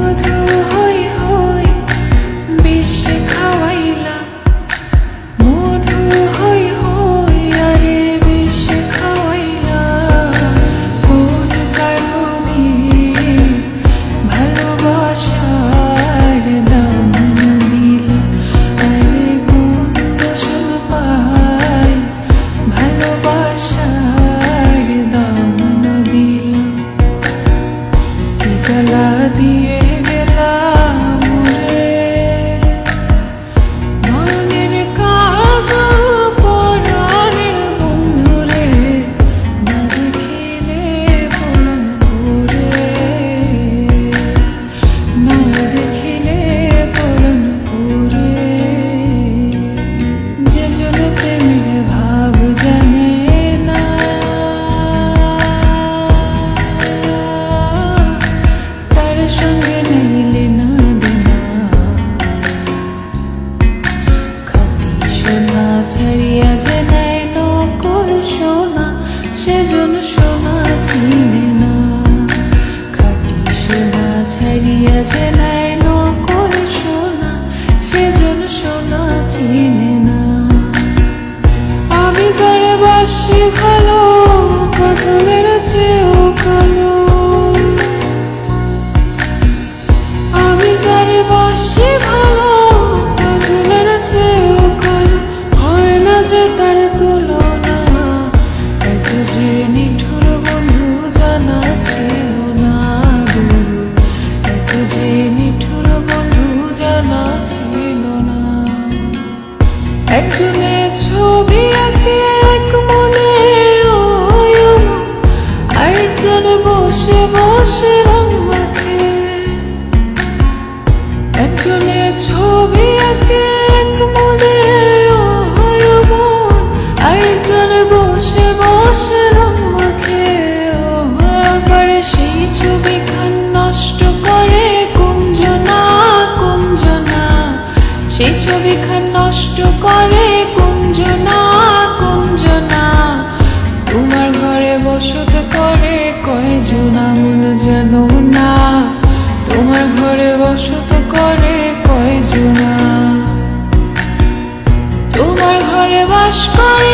মধু হই হই বেশি খাওয়াইলা, মধু হই হই আরে বেশি খাওয়াইলা। কোন কারণে ভালোবাসার দাম না দিলা, আরে কোন দোষম পাই ভালোবাসার দাম না দিলা। কি জ্বালা দিয়ে গেলাম রে মনের কাজ পরাণের বন্ধুরে, না দেখিলে পরাণ পুরে, না দেখিলে পরাণ পুরে। যে জন প্রেমের ভাব জানে না, তার সঙ্গে নাইলে না দেনা। খাঁটি সোনা ছাড়িয়া যে নেয় নকল সোনা, সেজন সোনা চিনে না। খাঁটি সোনা ছাড়িয়া যে নেয় নকল সোনা, সেজন সোনা চিনে না। আমি যারে বাসি ভালো, কাজলের চেয়েও কালো। আমি যারে বাসি ভালো, কাজলের চেয়েও কালো। হয় না যে তার তুলনা, এত যে নিঠুর বন্ধু জানা ছিল না গো, এত যে নিঠুর বন্ধু জানা ছিল না। একজনে ছবি আঁকে এক মনে ওই অমন, আরেকজন বসে বসে রং মাখে। একজনে ছবি আঁকে এক মনে ওই অমন, আরেকজন বসে বসে রং মাখে। আবার সেই ছবিখান নষ্ট করে কুঞ্জনা, কুঞ্জনা। সেই ছবিখান নষ্ট করে কুঞ্জনা, কুঞ্জনা। তোমার ঘরে বসত করে কয়জনা মন জানো না, তোমার ঘরে বসত করে কয়জনা, তোমার ঘরে বাস করে